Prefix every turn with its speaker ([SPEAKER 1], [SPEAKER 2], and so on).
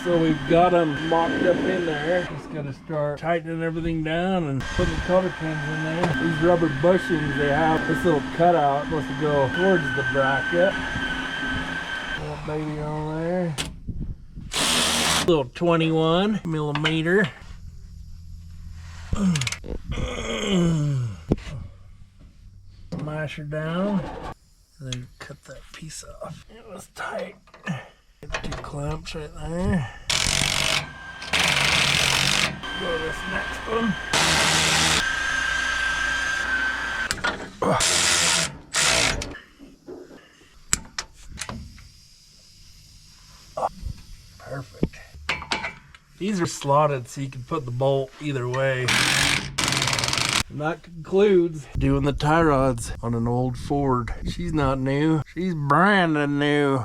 [SPEAKER 1] So we've got them mocked up in there. Just gotta start tightening everything down and putting the cotter pins in there. These rubber bushings, they have this little cutout supposed to go towards the bracket. Little baby on there. Little 21 millimeter. Smash her down. And then cut that piece off. It was tight. Get 2 clamps right there. Go to this next one. Perfect. These are slotted so you can put the bolt either way. And that concludes doing the tie rods on an old Ford. She's not new. She's brand new.